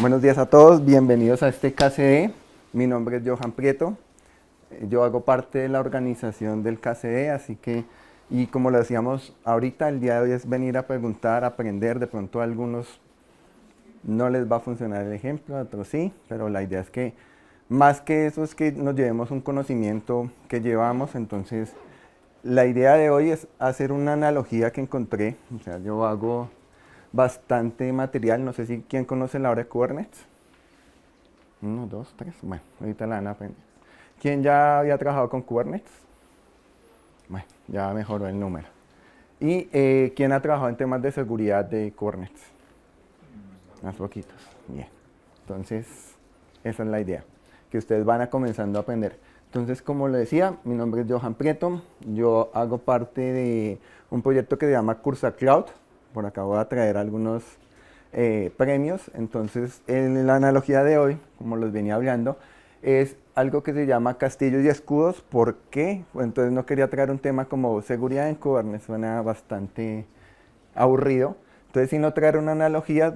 Buenos días a todos, bienvenidos a este KCD. Mi nombre es Johan Prieto. Yo hago parte de la organización del KCD, así que, y como lo decíamos ahorita, el día de hoy es venir a preguntar, aprender. De pronto a algunos no les va a funcionar el ejemplo, a otros sí, pero la idea es que más que eso es que nos llevemos un conocimiento que llevamos. Entonces, la idea de hoy es hacer una analogía que encontré. O sea, yo hago bastante material. No sé si quién conoce la obra de Kubernetes. Uno, dos, tres. Bueno, ahorita la van a aprender. ¿Quién ya había trabajado con Kubernetes? Bueno, ya mejoró el número. ¿Y quién ha trabajado en temas de seguridad de Kubernetes? Más poquitos. Bien. Entonces, esa es la idea, que ustedes van a comenzando a aprender. Entonces, como le decía, mi nombre es Johan Prieto. Yo hago parte de un proyecto que se llama Cursa Cloud. Por acá voy a traer algunos premios. Entonces, en la analogía de hoy, como los venía hablando, es algo que se llama castillos y escudos. ¿Por qué? Entonces no quería traer un tema como seguridad en Kubernetes, suena bastante aburrido. Entonces, sino traer una analogía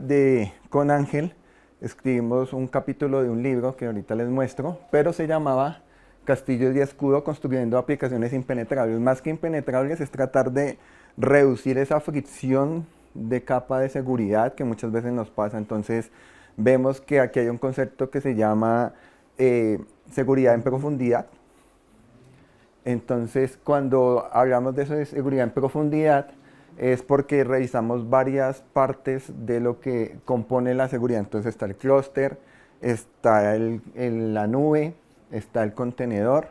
con Ángel, escribimos un capítulo de un libro que ahorita les muestro, pero se llamaba Castillos y escudo construyendo aplicaciones impenetrables. Más que impenetrables es tratar de reducir esa fricción de capa de seguridad que muchas veces nos pasa. Entonces vemos que aquí hay un concepto que se llama seguridad en profundidad. Entonces, cuando hablamos de eso de seguridad en profundidad, es porque revisamos varias partes de lo que compone la seguridad. Entonces está el clúster, está la nube, está el contenedor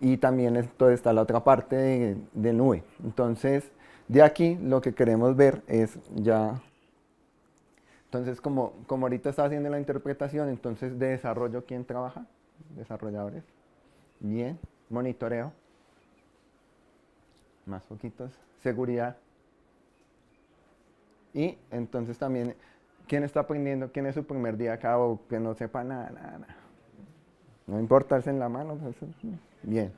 y también está la otra parte de nube. Entonces, de aquí lo que queremos ver es ya. Entonces, como ahorita está haciendo la interpretación, entonces de desarrollo, ¿quién trabaja? Desarrolladores. Bien. Monitoreo. Más poquitos. Seguridad. Y entonces también, ¿quién está aprendiendo? ¿Quién es su primer día acá o que no sepa nada, nada, nada? No importa, en la mano. Pues, bien.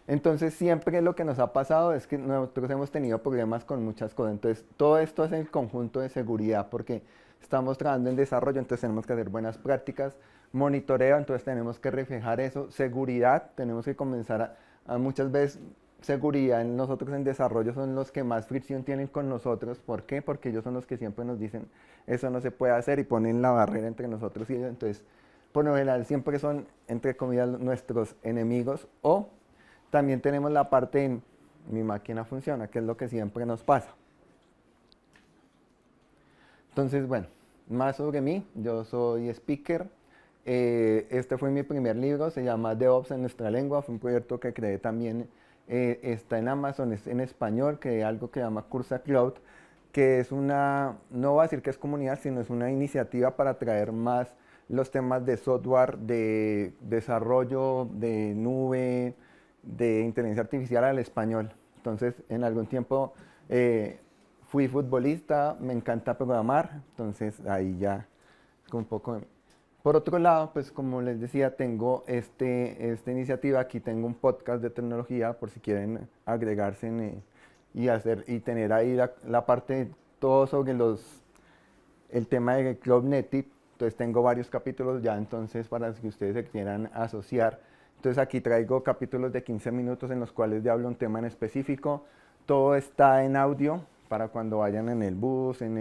Entonces siempre lo que nos ha pasado es que nosotros hemos tenido problemas con muchas cosas. Entonces todo esto es el conjunto de seguridad porque estamos trabajando en desarrollo, entonces tenemos que hacer buenas prácticas. Monitoreo, entonces tenemos que reflejar eso. Seguridad, tenemos que comenzar a muchas veces seguridad en nosotros en desarrollo son los que más fricción tienen con nosotros. ¿Por qué? Porque ellos son los que siempre nos dicen eso no se puede hacer y ponen la barrera entre nosotros y ellos. Entonces, por lo general siempre son, entre comillas, nuestros enemigos. O también tenemos la parte en mi máquina funciona, que es lo que siempre nos pasa. Entonces, bueno, más sobre mí, yo soy speaker. Este fue mi primer libro, se llama DevOps en nuestra lengua, fue un proyecto que creé también, está en Amazon, es en español, creé algo que se llama Cursa Cloud, que es una, no voy a decir que es comunidad, sino es una iniciativa para traer más los temas de software, de desarrollo, de nube, de inteligencia artificial al español. Entonces, en algún tiempo fui futbolista, me encanta programar, entonces ahí ya un poco. Por otro lado, pues como les decía, tengo esta iniciativa, aquí tengo un podcast de tecnología por si quieren agregarse y tener ahí la parte todo sobre el tema de Cloud Native. Entonces tengo varios capítulos ya, entonces para que ustedes se quieran asociar. Entonces aquí traigo capítulos de 15 minutos en los cuales ya hablo un tema en específico. Todo está en audio para cuando vayan en el bus, en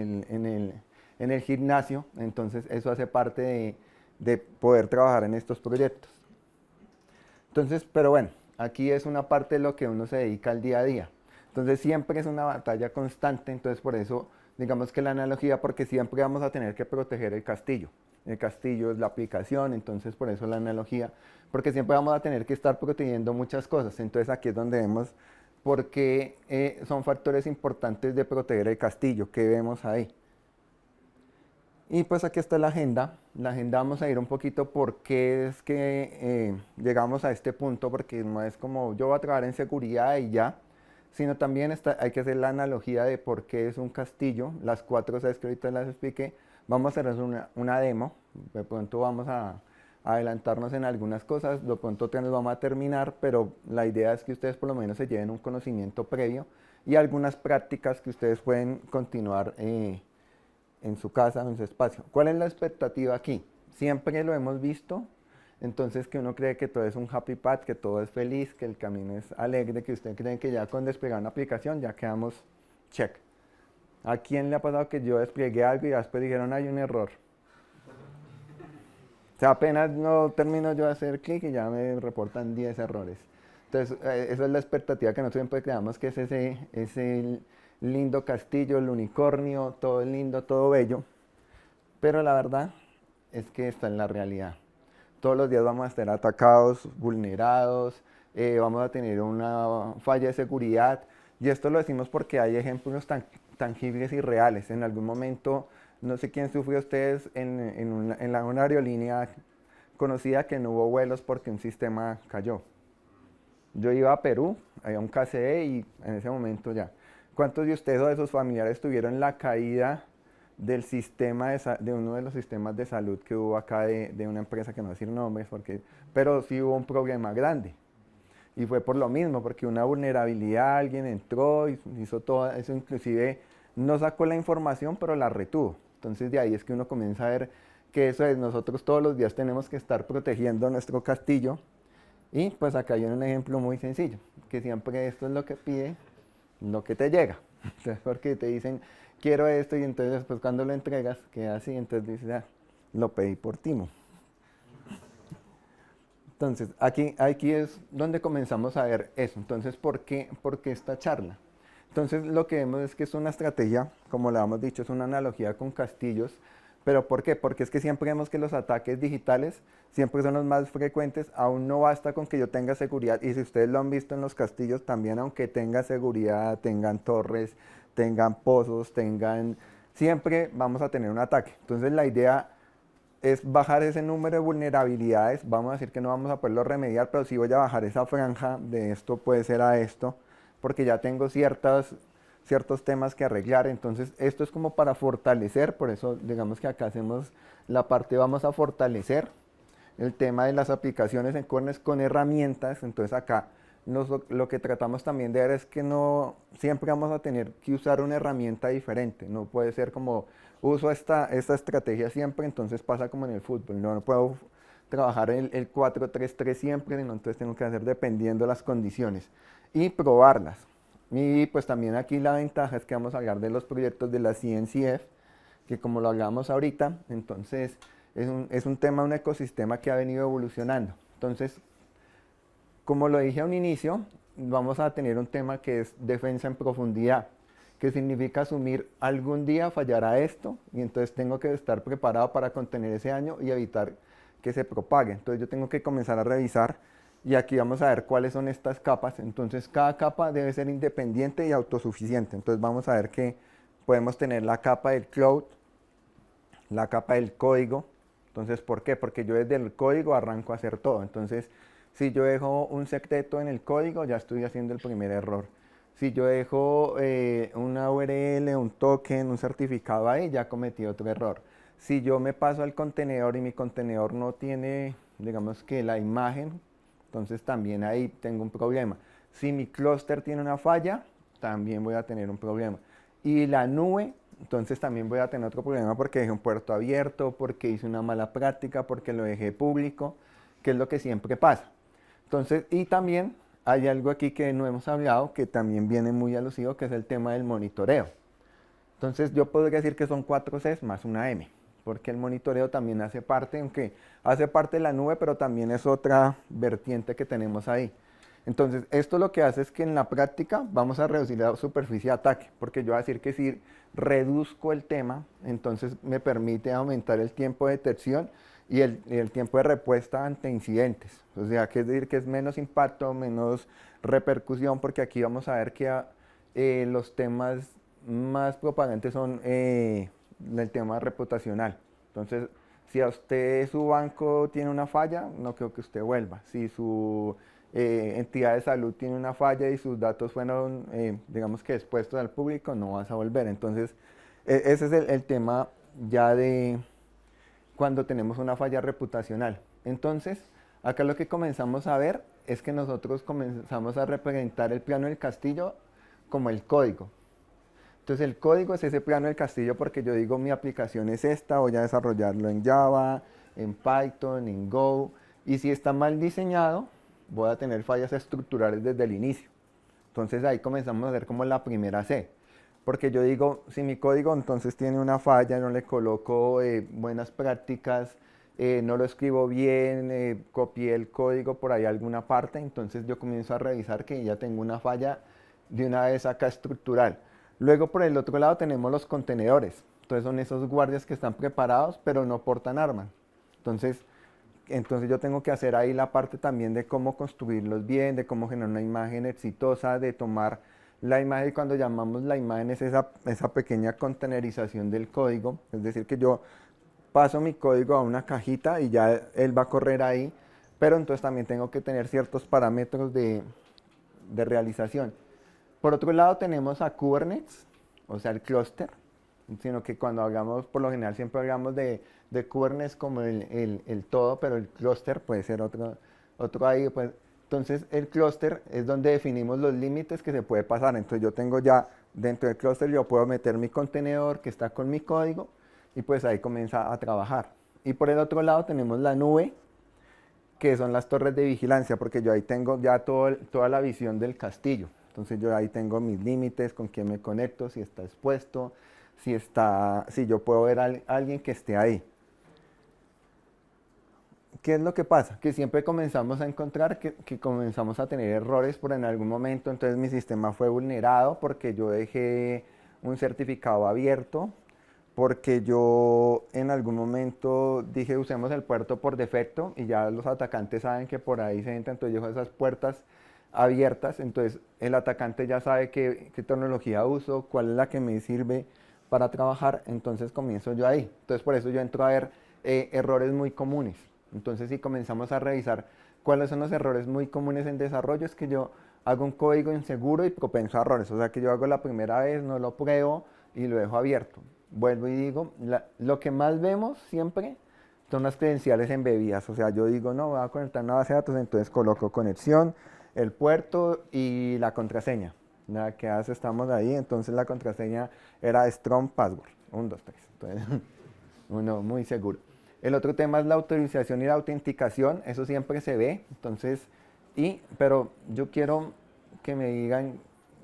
el gimnasio. Entonces eso hace parte de poder trabajar en estos proyectos. Entonces, pero bueno, aquí es una parte de lo que uno se dedica al día a día. Entonces siempre es una batalla constante, entonces por eso digamos que la analogía, porque siempre vamos a tener que proteger el castillo. El castillo es la aplicación, entonces por eso la analogía, porque siempre vamos a tener que estar protegiendo muchas cosas. Entonces aquí es donde vemos por qué son factores importantes de proteger el castillo, que vemos ahí. Y pues aquí está la agenda. La agenda vamos a ir un poquito por qué es que llegamos a este punto, porque no es como yo voy a trabajar en seguridad y ya, sino también hay que hacer la analogía de por qué es un castillo. Las 4 Cs que ahorita las expliqué, vamos a hacer una demo, de pronto vamos a adelantarnos en algunas cosas, de pronto nos vamos a terminar, pero la idea es que ustedes por lo menos se lleven un conocimiento previo y algunas prácticas que ustedes pueden continuar en su casa o en su espacio. ¿Cuál es la expectativa aquí? Siempre lo hemos visto, entonces que uno cree que todo es un happy path, que todo es feliz, que el camino es alegre, que usted cree que ya con desplegar una aplicación ya quedamos check. ¿A quién le ha pasado que yo despliegué algo y después dijeron hay un error? O sea, apenas no termino yo de hacer clic y ya me reportan 10 errores. Entonces, esa es la expectativa que nosotros siempre creamos, que es ese lindo castillo, el unicornio, todo lindo, todo bello. Pero la verdad es que está en la realidad. Todos los días vamos a estar atacados, vulnerados, vamos a tener una falla de seguridad. Y esto lo decimos porque hay ejemplos tangibles y reales. En algún momento, no sé quién sufrió ustedes en una aerolínea conocida que no hubo vuelos porque un sistema cayó. Yo iba a Perú, había un KCE y en ese momento ya. ¿Cuántos de ustedes o de sus familiares tuvieron la caída del sistema de uno de los sistemas de salud que hubo acá de una empresa que no voy a decir nombres, pero sí hubo un problema grande? Y fue por lo mismo, porque una vulnerabilidad, alguien entró y hizo todo eso, inclusive no sacó la información, pero la retuvo. Entonces de ahí es que uno comienza a ver que eso es, nosotros todos los días tenemos que estar protegiendo nuestro castillo. Y pues acá hay un ejemplo muy sencillo, que siempre esto es lo que pide, lo que te llega. Entonces, porque te dicen, quiero esto, y entonces después cuando lo entregas, queda así, entonces dices, ah, lo pedí por timo. Entonces, aquí es donde comenzamos a ver eso. Entonces, ¿por qué esta charla? Entonces, lo que vemos es que es una estrategia, como le hemos dicho, es una analogía con castillos. ¿Pero por qué? Porque es que siempre vemos que los ataques digitales siempre son los más frecuentes. Aún no basta con que yo tenga seguridad. Y si ustedes lo han visto en los castillos, también aunque tenga seguridad, tengan torres, tengan pozos, siempre vamos a tener un ataque. Entonces, la idea es bajar ese número de vulnerabilidades. Vamos a decir que no vamos a poderlo remediar, pero sí voy a bajar esa franja de esto puede ser a esto, porque ya tengo ciertos temas que arreglar. Entonces esto es como para fortalecer, por eso digamos que acá hacemos la parte, vamos a fortalecer el tema de las aplicaciones en Cornes con herramientas. Entonces acá lo que tratamos también de ver es que no siempre vamos a tener que usar una herramienta diferente. No puede ser como uso esta estrategia siempre, entonces pasa como en el fútbol. No puedo trabajar el 4-3-3 siempre, sino entonces tengo que hacer dependiendo las condiciones y probarlas. Y pues también aquí la ventaja es que vamos a hablar de los proyectos de la CNCF, que como lo hablamos ahorita, entonces es un tema, un ecosistema que ha venido evolucionando. Entonces, como lo dije a un inicio, vamos a tener un tema que es defensa en profundidad, que significa asumir algún día fallará esto y entonces tengo que estar preparado para contener ese daño y evitar que se propague. Entonces yo tengo que comenzar a revisar y aquí vamos a ver cuáles son estas capas. Entonces cada capa debe ser independiente y autosuficiente. Entonces vamos a ver que podemos tener la capa del cloud, la capa del código. Entonces, ¿por qué? Porque yo desde el código arranco a hacer todo. Entonces, si yo dejo un secreto en el código, ya estoy haciendo el primer error. Si yo dejo una URL, un token, un certificado ahí, ya cometí otro error. Si yo me paso al contenedor y mi contenedor no tiene, digamos que la imagen, entonces también ahí tengo un problema. Si mi clúster tiene una falla, también voy a tener un problema. Y la nube, entonces también voy a tener otro problema porque dejé un puerto abierto, porque hice una mala práctica, porque lo dejé público, que es lo que siempre pasa. Entonces, y también hay algo aquí que no hemos hablado, que también viene muy alusivo, que es el tema del monitoreo. Entonces yo podría decir que son 4 Cs más una M, porque el monitoreo también hace parte, aunque hace parte de la nube, pero también es otra vertiente que tenemos ahí. Entonces esto lo que hace es que en la práctica vamos a reducir la superficie de ataque, porque yo voy a decir que si reduzco el tema, entonces me permite aumentar el tiempo de detección y el tiempo de respuesta ante incidentes. O sea, que es decir que es menos impacto, menos repercusión, porque aquí vamos a ver que los temas más propagantes son el tema reputacional. Entonces, si a usted su banco tiene una falla, no creo que usted vuelva. Si su entidad de salud tiene una falla y sus datos fueron, digamos que expuestos al público, no vas a volver. Entonces, ese es el tema ya de cuando tenemos una falla reputacional. Entonces, acá lo que comenzamos a ver es que nosotros comenzamos a representar el plano del castillo como el código. Entonces el código es ese plano del castillo porque yo digo mi aplicación es esta, voy a desarrollarlo en Java, en Python, en Go, y si está mal diseñado, voy a tener fallas estructurales desde el inicio. Entonces ahí comenzamos a hacer como la primera C. Porque yo digo, si mi código entonces tiene una falla, no le coloco buenas prácticas, no lo escribo bien, copié el código por ahí alguna parte, entonces yo comienzo a revisar que ya tengo una falla de una vez acá estructural. Luego por el otro lado tenemos los contenedores. Entonces son esos guardias que están preparados pero no portan armas. Entonces yo tengo que hacer ahí la parte también de cómo construirlos bien, de cómo generar una imagen exitosa, de tomar la imagen. Cuando llamamos la imagen es esa pequeña contenerización del código, es decir, que yo paso mi código a una cajita y ya él va a correr ahí, pero entonces también tengo que tener ciertos parámetros de realización. Por otro lado tenemos a Kubernetes, o sea el clúster, sino que cuando hablamos, por lo general siempre hablamos de Kubernetes como el todo, pero el clúster puede ser otro ahí. Pues, entonces el clúster es donde definimos los límites que se puede pasar. Entonces yo tengo ya dentro del clúster, yo puedo meter mi contenedor que está con mi código y pues ahí comienza a trabajar. Y por el otro lado tenemos la nube, que son las torres de vigilancia, porque yo ahí tengo ya toda la visión del castillo. Entonces yo ahí tengo mis límites, con quién me conecto, si está expuesto, si yo puedo ver a alguien que esté ahí. ¿Qué es lo que pasa? Que siempre comenzamos a encontrar que comenzamos a tener errores por en algún momento, entonces mi sistema fue vulnerado porque yo dejé un certificado abierto, porque yo en algún momento dije usemos el puerto por defecto y ya los atacantes saben que por ahí se entra, entonces yo dejo esas puertas abiertas, entonces el atacante ya sabe qué tecnología uso, cuál es la que me sirve para trabajar, entonces comienzo yo ahí. Entonces por eso yo entro a ver errores muy comunes. Entonces si comenzamos a revisar cuáles son los errores muy comunes en desarrollo, es que yo hago un código inseguro y propenso a errores, o sea que yo hago la primera vez, no lo pruebo y lo dejo abierto. Vuelvo y digo, lo que más vemos siempre son las credenciales embebidas, o sea yo digo, no, voy a conectar una base de datos, entonces coloco conexión, el puerto y la contraseña. Nada que hace, estamos ahí, entonces la contraseña era strong password, 1, 2, 3, entonces uno muy seguro. El otro tema es la autorización y la autenticación, eso siempre se ve, entonces, pero yo quiero que me digan,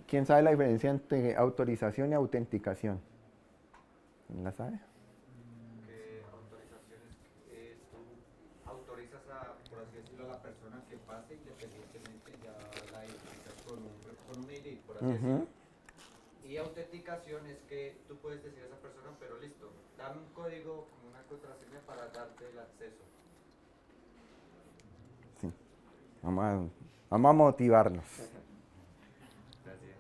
¿quién sabe la diferencia entre autorización y autenticación? ¿Quién la sabe? Que autorizaciones tú autorizas a, por así decirlo, a la persona que pase independientemente, ya la identificas con un ID, por así decirlo. Y autenticación es que tú puedes decir a esa persona, pero listo, dame un código con una contraseña para darte el acceso. Sí, vamos a motivarnos. Gracias.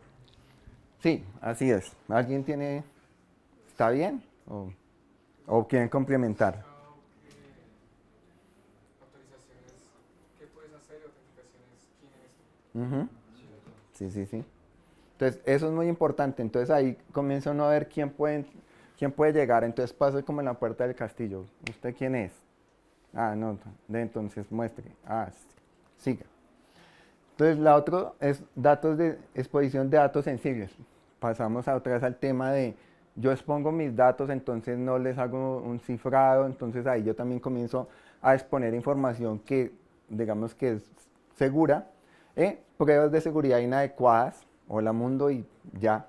Sí, así es. ¿Alguien está bien? ¿O quieren complementar? Autorizaciones, ¿qué puedes hacer? Y autenticaciones, ¿quién eres tú? Ujú. Sí, sí, sí. Entonces, eso es muy importante. Entonces ahí comienza uno a ver quién puede llegar. Entonces pasa como en la puerta del castillo. ¿Usted quién es? Ah, no, entonces muestre. Ah, siga. Entonces la otra es datos de exposición de datos sensibles. Pasamos otra vez al tema de yo expongo mis datos, entonces no les hago un cifrado, entonces ahí yo también comienzo a exponer información que digamos que es segura, pruebas de seguridad inadecuadas, hola mundo y ya,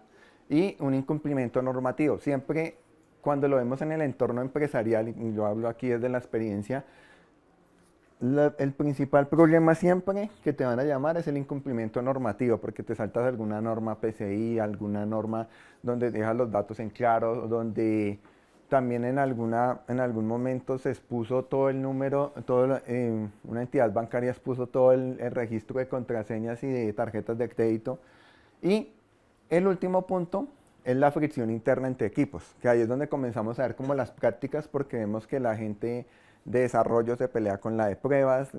y un incumplimiento normativo. Siempre cuando lo vemos en el entorno empresarial, y lo hablo aquí desde la experiencia, el principal problema siempre que te van a llamar es el incumplimiento normativo, porque te saltas alguna norma PCI, alguna norma donde dejas los datos en claro, donde también en algún momento se expuso todo el número, una entidad bancaria expuso todo el registro de contraseñas y de tarjetas de crédito. Y el último punto es la fricción interna entre equipos, que ahí es donde comenzamos a ver como las prácticas, porque vemos que la gente de desarrollo se pelea con la de pruebas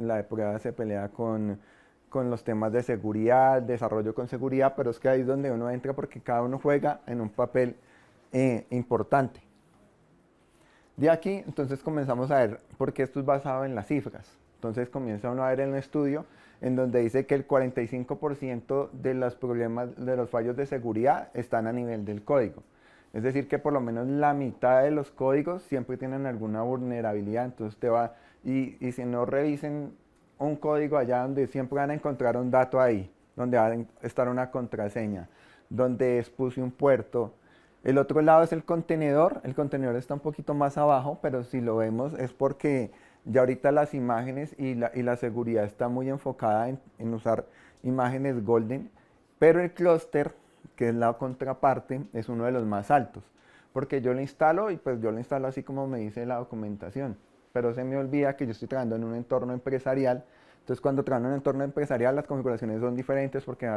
se pelea con los temas de seguridad, desarrollo con seguridad, pero es que ahí es donde uno entra porque cada uno juega en un papel importante. De aquí, entonces comenzamos a ver, porque esto es basado en las cifras. Entonces comienza uno a ver en el estudio en donde dice que el 45% de los problemas, de los fallos de seguridad están a nivel del código. Es decir, que por lo menos la mitad de los códigos siempre tienen alguna vulnerabilidad, entonces te va, y si no revisen un código allá donde siempre van a encontrar un dato ahí, donde va a estar una contraseña, donde expuse un puerto. El otro lado es el contenedor está un poquito más abajo, pero si lo vemos es porque ya ahorita las imágenes y la seguridad está muy enfocada en usar imágenes golden, pero el clúster, que es la contraparte, es uno de los más altos, porque yo lo instalo y pues yo lo instalo así como me dice la documentación, pero se me olvida que yo estoy trabajando en un entorno empresarial. Entonces cuando trabajo en un entorno empresarial las configuraciones son diferentes porque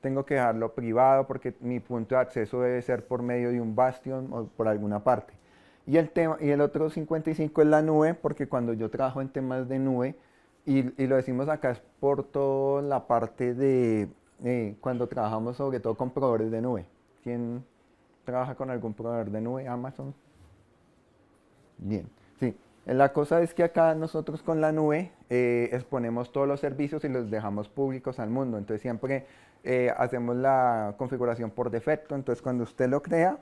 tengo que dejarlo privado, porque mi punto de acceso debe ser por medio de un Bastion o por alguna parte. Y el otro 55 es la nube, porque cuando yo trabajo en temas de nube, y lo decimos acá es por toda la parte de cuando trabajamos sobre todo con proveedores de nube. ¿Quién trabaja con algún proveedor de nube? Amazon. Bien, sí. La cosa es que acá nosotros con la nube exponemos todos los servicios y los dejamos públicos al mundo. Entonces siempre hacemos la configuración por defecto. Entonces cuando usted lo crea,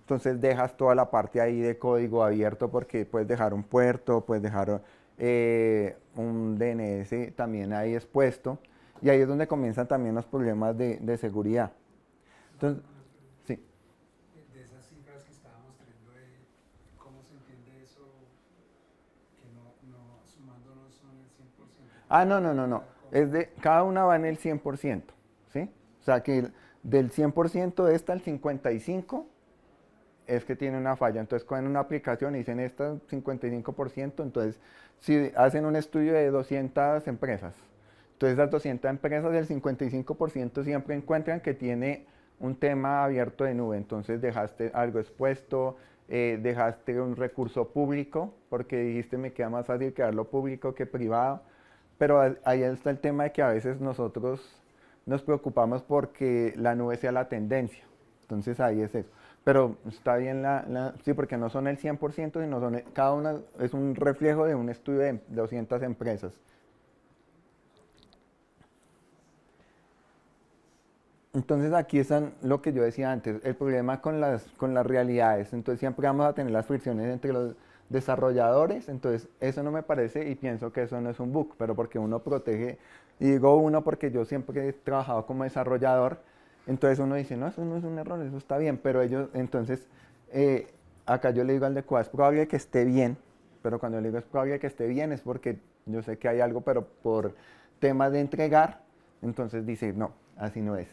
entonces dejas toda la parte ahí de código abierto porque puedes dejar un puerto, puedes dejar un DNS también ahí expuesto. Y ahí es donde comienzan también los problemas de seguridad. Entonces, sí. De esas cifras que estábamos teniendo, ¿cómo se entiende eso? Que sumando no son el 100%. Ah, no. Cada una va en el 100%, ¿sí? O sea que del 100% de esta, el 55% es que tiene una falla. Entonces cogen una aplicación y dicen esta 55%, entonces si hacen un estudio de 200 empresas, entonces las 200 empresas del 55% siempre encuentran que tiene un tema abierto de nube, entonces dejaste algo expuesto, dejaste un recurso público, porque dijiste me queda más fácil quedarlo público que privado, pero ahí está el tema de que a veces nosotros nos preocupamos porque la nube sea la tendencia, entonces ahí es eso. Pero está bien sí, porque no son el 100%, sino cada una es un reflejo de un estudio de 200 empresas. Entonces aquí están lo que yo decía antes, el problema con las realidades. Entonces siempre vamos a tener las fricciones entre los desarrolladores, entonces eso no me parece y pienso que eso no es un bug, pero porque uno protege, y digo uno porque yo siempre he trabajado como desarrollador, entonces uno dice, no, eso no es un error, eso está bien, pero ellos, entonces, acá yo le digo al de QA, es probable que esté bien, pero cuando le digo es probable que esté bien es porque yo sé que hay algo, pero por temas de entregar, entonces dice, no, así no es.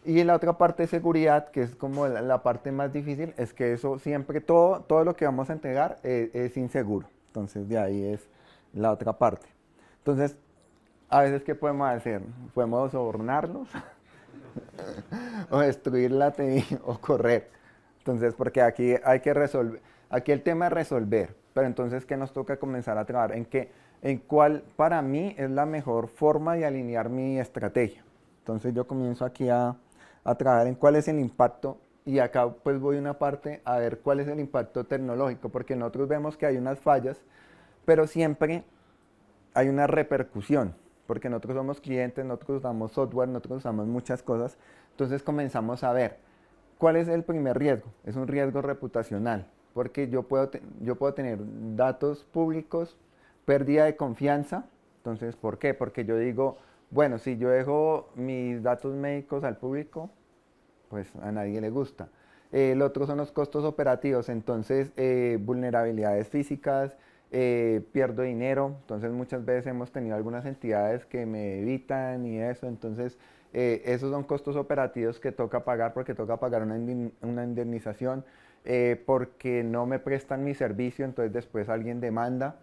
Y la otra parte de seguridad, que es como la parte más difícil, es que eso siempre, todo lo que vamos a entregar es inseguro. Entonces de ahí es la otra parte. Entonces, a veces, ¿qué podemos hacer? Podemos sobornarlos o destruir la TI o correr. Entonces, porque aquí hay que resolver, aquí el tema es resolver, pero entonces, ¿qué nos toca comenzar a trabajar? En cuál para mí es la mejor forma de alinear mi estrategia. Entonces yo comienzo aquí a trabajar en cuál es el impacto y acá pues voy a una parte a ver cuál es el impacto tecnológico, porque nosotros vemos que hay unas fallas, pero siempre hay una repercusión, porque nosotros somos clientes, nosotros usamos software, nosotros usamos muchas cosas, entonces comenzamos a ver cuál es el primer riesgo. Es un riesgo reputacional, porque yo puedo tener datos públicos, pérdida de confianza. Entonces, ¿por qué? Porque yo digo, bueno, si yo dejo mis datos médicos al público, pues a nadie le gusta. El otro son los costos operativos, entonces vulnerabilidades físicas, pierdo dinero, entonces muchas veces hemos tenido algunas entidades que me evitan y eso, entonces esos son costos operativos que toca pagar porque toca pagar una indemnización, porque no me prestan mi servicio, entonces después alguien demanda.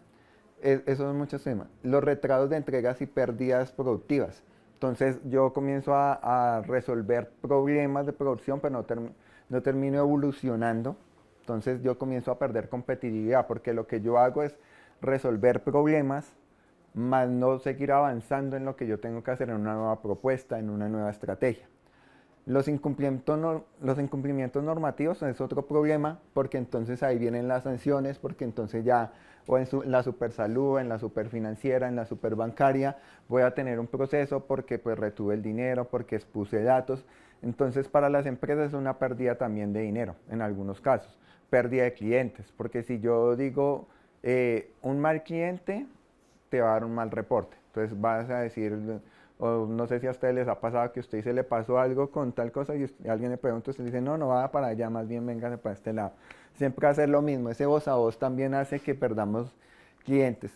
Esos son muchos temas. Los retrasos de entregas y pérdidas productivas. Entonces yo comienzo a resolver problemas de producción, pero no termino evolucionando. Entonces yo comienzo a perder competitividad, porque lo que yo hago es resolver problemas, más no seguir avanzando en lo que yo tengo que hacer en una nueva propuesta, en una nueva estrategia. Los incumplimientos normativos es otro problema porque entonces ahí vienen las sanciones, porque entonces ya o la supersalud, en la superfinanciera, en la superbancaria, voy a tener un proceso porque pues retuve el dinero, porque expuse datos. Entonces para las empresas es una pérdida también de dinero en algunos casos, pérdida de clientes, porque si yo digo un mal cliente, te va a dar un mal reporte. Entonces vas a decir, o no sé si a ustedes les ha pasado que a usted se le pasó algo con tal cosa y alguien le pregunta, usted dice, no, no va para allá, más bien véngase para este lado. Siempre hacer lo mismo, ese voz a voz también hace que perdamos clientes.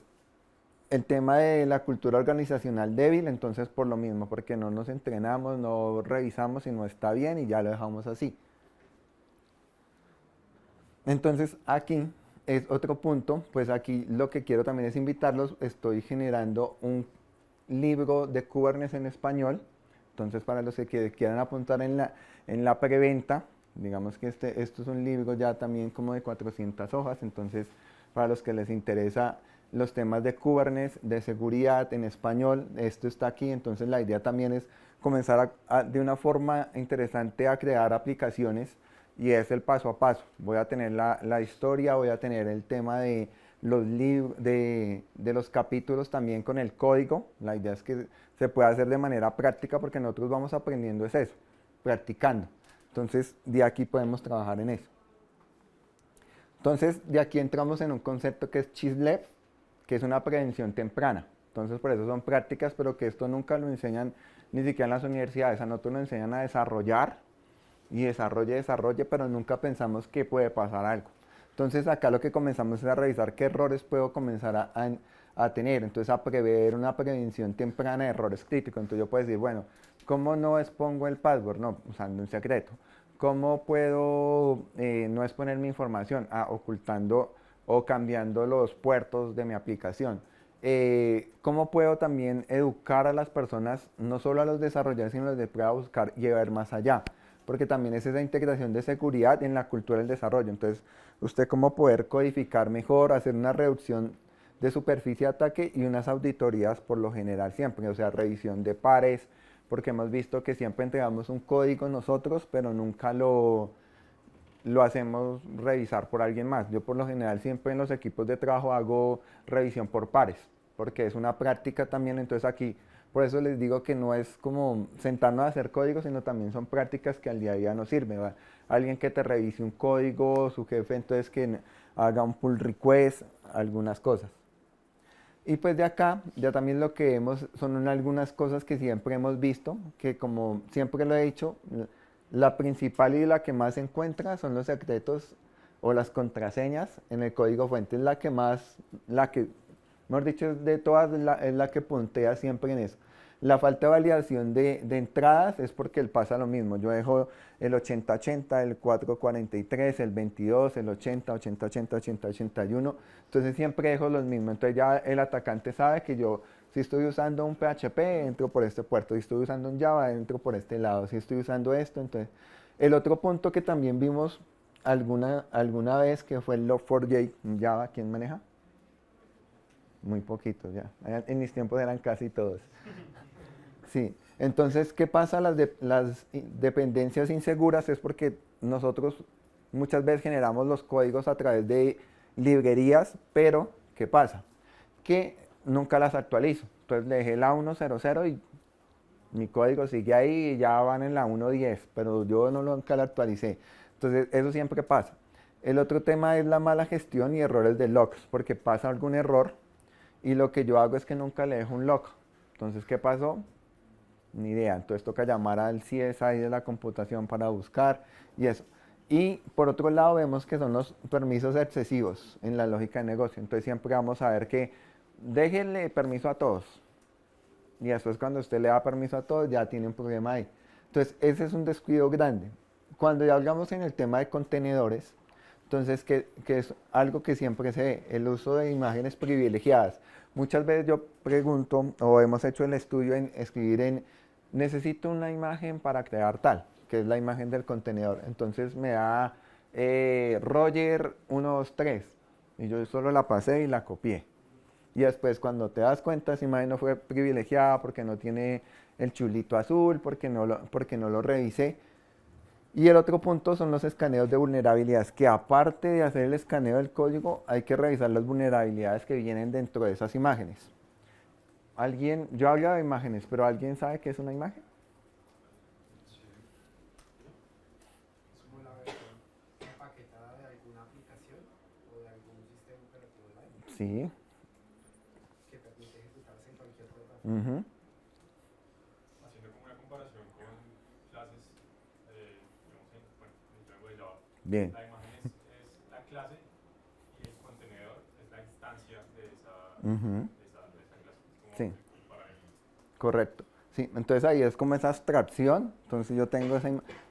El tema de la cultura organizacional débil, entonces por lo mismo, porque no nos entrenamos, no revisamos si no está bien y ya lo dejamos así. Entonces aquí es otro punto, pues aquí lo que quiero también es invitarlos, estoy generando un libro de Kubernetes en español, entonces para los que quieran apuntar en la preventa, digamos que esto es un libro ya también como de 400 hojas, entonces para los que les interesa los temas de Kubernetes, de seguridad en español, esto está aquí, entonces la idea también es comenzar de una forma interesante a crear aplicaciones y es el paso a paso. Voy a tener la historia, voy a tener el tema de de los capítulos también con el código. La idea es que se pueda hacer de manera práctica porque nosotros vamos aprendiendo es eso, practicando. Entonces de aquí podemos trabajar en eso. Entonces de aquí entramos en un concepto que es CHISLEP, que es una prevención temprana. Entonces por eso son prácticas, pero que esto nunca lo enseñan ni siquiera en las universidades. A nosotros nos enseñan a desarrollar y desarrolle, pero nunca pensamos que puede pasar algo. Entonces acá lo que comenzamos es a revisar qué errores puedo comenzar a tener, entonces a prever una prevención temprana de errores críticos. Entonces yo puedo decir, bueno, ¿cómo no expongo el password? No, usando un secreto. ¿Cómo puedo no exponer mi información? Ocultando o cambiando los puertos de mi aplicación. ¿Cómo puedo también educar a las personas, no solo a los desarrolladores, sino a los de prueba, a buscar y ver más allá? Porque también es esa integración de seguridad en la cultura del desarrollo. Entonces, usted cómo poder codificar mejor, hacer una reducción de superficie de ataque y unas auditorías por lo general siempre, o sea, revisión de pares, porque hemos visto que siempre entregamos un código nosotros, pero nunca lo hacemos revisar por alguien más. Yo por lo general siempre en los equipos de trabajo hago revisión por pares, porque es una práctica también, entonces aquí por eso les digo que no es como sentarnos a hacer código, sino también son prácticas que al día a día nos sirven. ¿Va? Alguien que te revise un código, su jefe entonces que haga un pull request, algunas cosas. Y pues de acá ya también lo que vemos son algunas cosas que siempre hemos visto, que como siempre lo he dicho, la principal y la que más se encuentra son los secretos o las contraseñas en el código fuente, es la que más, mejor dicho, de todas es la que puntea siempre en eso. La falta de validación de entradas es porque él pasa lo mismo. Yo dejo el 8080, el 443, el 22, el 80, 8080, 8081. Entonces siempre dejo los mismos. Entonces ya el atacante sabe que yo, si estoy usando un PHP, entro por este puerto. Si estoy usando un Java, entro por este lado. Si estoy usando esto, entonces... El otro punto que también vimos alguna vez que fue el Log4j Java. ¿Quién maneja? Muy poquitos ya. En mis tiempos eran casi todos. Sí, entonces, ¿qué pasa? Las dependencias inseguras es porque nosotros muchas veces generamos los códigos a través de librerías, pero ¿qué pasa? Que nunca las actualizo. Entonces le dejé la 1.0.0 y mi código sigue ahí y ya van en la 1.10, pero yo nunca la actualicé. Entonces, eso siempre pasa. El otro tema es la mala gestión y errores de logs, porque pasa algún error y lo que yo hago es que nunca le dejo un log. Entonces, ¿qué pasó? Ni idea. Entonces toca llamar al CSI de la computación para buscar y eso. Y por otro lado vemos que son los permisos excesivos en la lógica de negocio. Entonces siempre vamos a ver que déjenle permiso a todos. Y después cuando usted le da permiso a todos ya tiene un problema ahí. Entonces ese es un descuido grande. Cuando ya hablamos en el tema de contenedores, entonces que es algo que siempre se ve, el uso de imágenes privilegiadas. Muchas veces yo pregunto, o hemos hecho el estudio en escribir en, necesito una imagen para crear tal, que es la imagen del contenedor. Entonces me da Roger 123 y yo solo la pasé y la copié. Y después cuando te das cuenta esa imagen no fue privilegiada porque no tiene el chulito azul, porque no lo revisé. Y el otro punto son los escaneos de vulnerabilidades, que aparte de hacer el escaneo del código, hay que revisar las vulnerabilidades que vienen dentro de esas imágenes. Yo hablo de imágenes, pero ¿alguien sabe qué es una imagen? Es como la versión empaquetada de alguna aplicación o de algún sistema operativo online Sí. que permite ejecutarse en cualquier plataforma. Ujú. Haciendo como una comparación con clases, digamos, en el lenguaje de Java. Bien. La imagen es la clase y el contenedor es la instancia de esa Ujú. clase. Es como Sí. para él. Correcto. Sí, entonces ahí es como esa abstracción, entonces yo tengo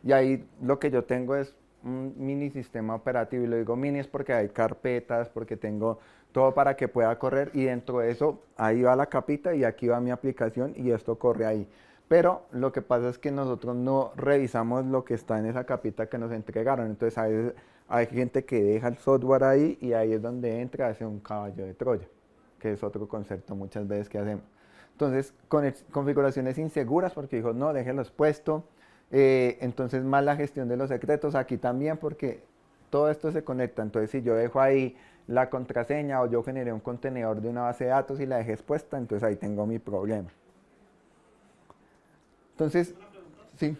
y ahí lo que yo tengo es un mini sistema operativo, y lo digo mini es porque hay carpetas, porque tengo todo para que pueda correr, y dentro de eso ahí va la capita y aquí va mi aplicación y esto corre ahí. Pero lo que pasa es que nosotros no revisamos lo que está en esa capita que nos entregaron, entonces hay gente que deja el software ahí y ahí es donde entra, hace un caballo de Troya, que es otro concepto muchas veces que hacemos. Entonces, configuraciones inseguras, porque dijo, no, déjenlos puesto. Entonces, mala gestión de los secretos, aquí también, porque todo esto se conecta. Entonces, si yo dejo ahí la contraseña o yo generé un contenedor de una base de datos y la dejé expuesta, entonces ahí tengo mi problema. Entonces, sí.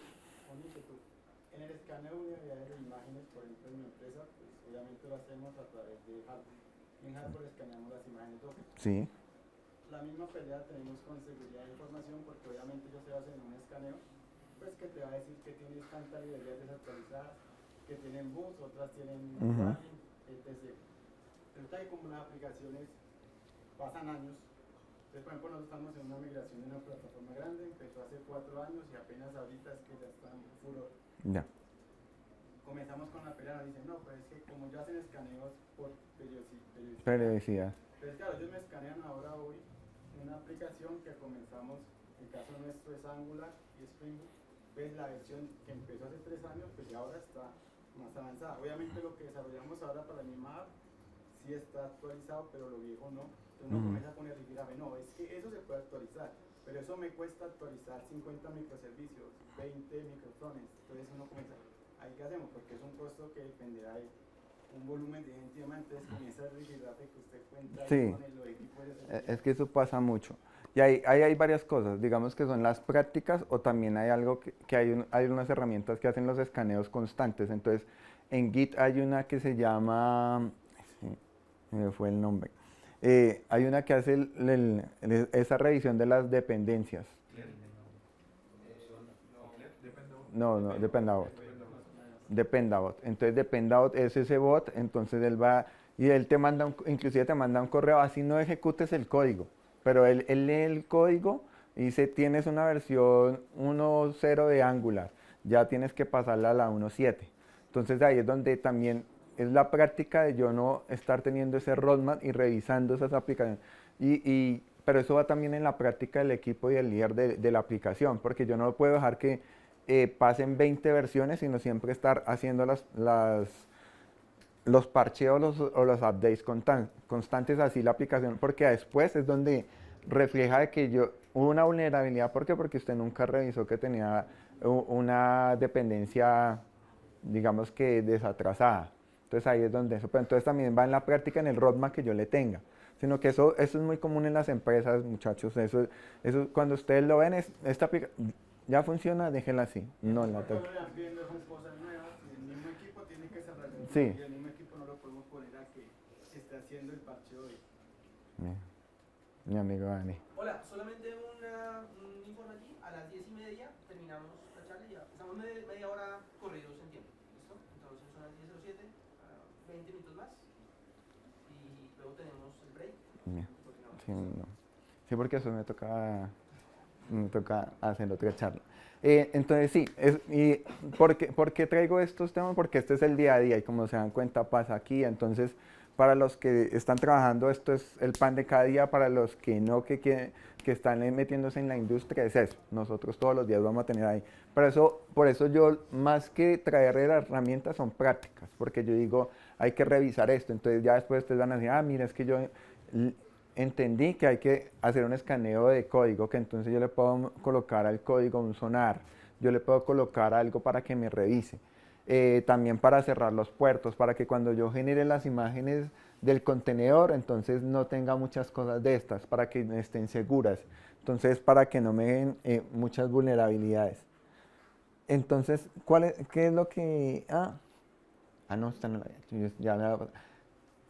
En el escaneo de unidades de imágenes, por ejemplo, en mi empresa, pues obviamente lo hacemos a través de hardware. En hardware escaneamos las imágenes Docker. Sí. La misma pelea tenemos con seguridad de información, porque obviamente ellos se hacen un escaneo, pues que te va a decir que tienes tantas librerías desactualizadas, que tienen bugs, otras tienen warning, etc. Resulta que como las aplicaciones pasan años, entonces por ejemplo nosotros estamos en una migración de una plataforma grande, empezó hace 4 años y apenas ahorita es que ya está en furor. Ya. Comenzamos con la pelea, nos dicen, no, pues es que como ya hacen escaneos por periodicidad. Periodicidad. Entonces claro, ellos me escanean ahora hoy una aplicación que comenzamos, el caso nuestro es Angular y Spring Boot, pues la versión que empezó hace 3 años, pues ya ahora está más avanzada. Obviamente lo que desarrollamos ahora para la misma app sí está actualizado, pero lo viejo no. Entonces uno comienza a poner grave, no, es que eso se puede actualizar, pero eso me cuesta actualizar 50 microservicios, 20 microfrones. Entonces uno comienza, ¿ahí qué hacemos? Porque es un costo que dependerá de un volumen de gente, entonces comienza el rifirrafe que usted cuenta Sí. con los equipos de Es que eso pasa mucho. Y ahí hay varias cosas, digamos que son las prácticas, o también hay algo que hay unas herramientas que hacen los escaneos constantes. Entonces, en Git hay una que se llama, sí, se me fue el nombre, hay una que hace esa revisión de las dependencias. No, Dependabot. Dependabot. Entonces Dependabot es ese bot, entonces él va y él te manda, inclusive te manda un correo, así no ejecutes el código, pero él lee el código y dice, tienes una versión 1.0 de Angular, ya tienes que pasarla a la 1.7. Entonces ahí es donde también es la práctica de yo no estar teniendo ese roadmap y revisando esas aplicaciones. Pero eso va también en la práctica del equipo y el líder de la aplicación, porque yo no puedo dejar que pasen 20 versiones, sino siempre estar haciendo los parcheos o los updates constantes así la aplicación, porque después es donde refleja de que hubo una vulnerabilidad. ¿Por qué? Porque usted nunca revisó que tenía una dependencia, digamos que desatrasada. Entonces ahí es donde eso, pero entonces también va en la práctica, en el roadmap que yo le tenga. Sino que eso es muy común en las empresas, muchachos. Eso cuando ustedes lo ven, esta aplicación ya funciona, déjela así. No la toque. son cosas nuevas y el mismo equipo tiene que desarrollar. Sí. Y el mismo equipo no lo podemos poner a que esté haciendo el parcheo de... Mi amigo Dani. Hola, solamente un informe aquí. A las 10:30 terminamos la charla y ya estamos media hora corridos en tiempo. ¿Listo? Entonces son las 10:07, 20 minutos más. Y luego tenemos el break. Sí, no. Sí, porque eso me toca hacer otra charla. Entonces sí, ¿por qué traigo estos temas? Porque este es el día a día y como se dan cuenta pasa aquí. Entonces para los que están trabajando esto es el pan de cada día, para los que no, que están metiéndose en la industria es eso. Nosotros todos los días vamos a tener ahí. Por eso yo más que traer las herramientas son prácticas, porque yo digo hay que revisar esto. Entonces ya después ustedes van a decir, mira, es que yo entendí que hay que hacer un escaneo de código, que entonces yo le puedo colocar al código un sonar, yo le puedo colocar algo para que me revise. También para cerrar los puertos, para que cuando yo genere las imágenes del contenedor, entonces no tenga muchas cosas de estas, para que estén seguras. Entonces, para que no me den muchas vulnerabilidades. Entonces, ¿qué es lo que...? No, está en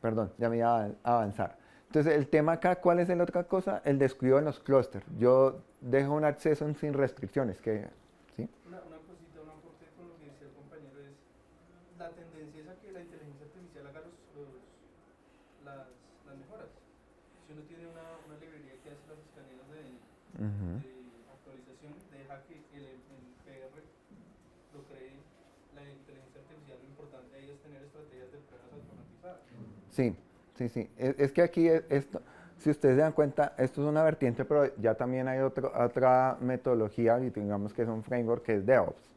perdón, ya me iba a avanzar. Entonces, el tema acá, ¿cuál es la otra cosa? El descuido en los clústeres. Yo dejo un acceso sin restricciones, ¿sí? Una cosita, un aporte con lo que decía el compañero es, la tendencia es a que la inteligencia artificial haga las mejoras. Si uno tiene una librería que hace los escaneos de actualización, deja que el PR lo cree la inteligencia artificial. Lo importante ahí es tener estrategias de pruebas automatizadas. Sí, sí, sí. Es que aquí esto, si ustedes se dan cuenta, esto es una vertiente, pero ya también hay otra metodología, y digamos que es un framework que es DevOps.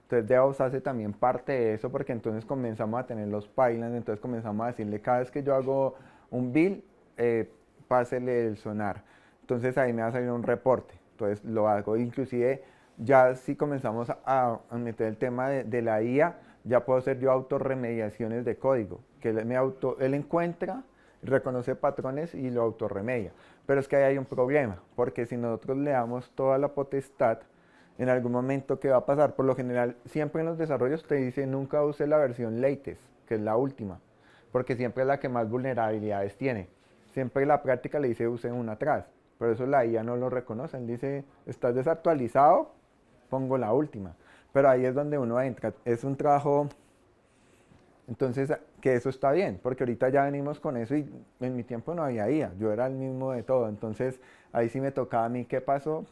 Entonces DevOps hace también parte de eso, porque entonces comenzamos a tener los pipelines, entonces comenzamos a decirle cada vez que yo hago un build, pásele el sonar. Entonces ahí me va a salir un reporte, entonces lo hago. Inclusive ya si comenzamos a meter el tema de la IA, ya puedo hacer yo autorremediaciones de código, que él encuentra, reconoce patrones y lo autorremedia. Pero es que ahí hay un problema, porque si nosotros le damos toda la potestad, en algún momento, ¿qué va a pasar? Por lo general, siempre en los desarrollos te dice nunca use la versión latest, que es la última, porque siempre es la que más vulnerabilidades tiene. Siempre en la práctica le dice use una atrás, pero eso la IA no lo reconoce. Él dice, estás desactualizado, pongo la última. Pero ahí es donde uno entra. Es un trabajo, entonces, que eso está bien, porque ahorita ya venimos con eso y en mi tiempo no había IA, yo era el mismo de todo. Entonces, ahí sí me tocaba a mí, ¿qué pasó?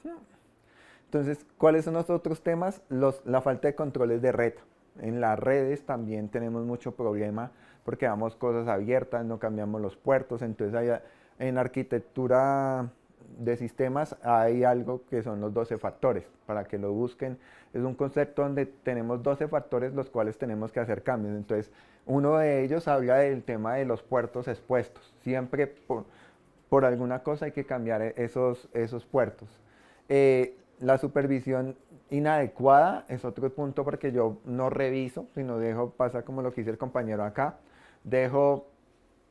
Entonces, ¿cuáles son los otros temas? La falta de controles de red. En las redes también tenemos mucho problema porque damos cosas abiertas, no cambiamos los puertos. Entonces, en arquitectura de sistemas hay algo que son los 12 factores, para que lo busquen. Es un concepto donde tenemos 12 factores los cuales tenemos que hacer cambios. Entonces, uno de ellos habla del tema de los puertos expuestos. Siempre por alguna cosa hay que cambiar esos puertos. La supervisión inadecuada es otro punto, porque yo no reviso, sino pasa como lo que dice el compañero acá, dejo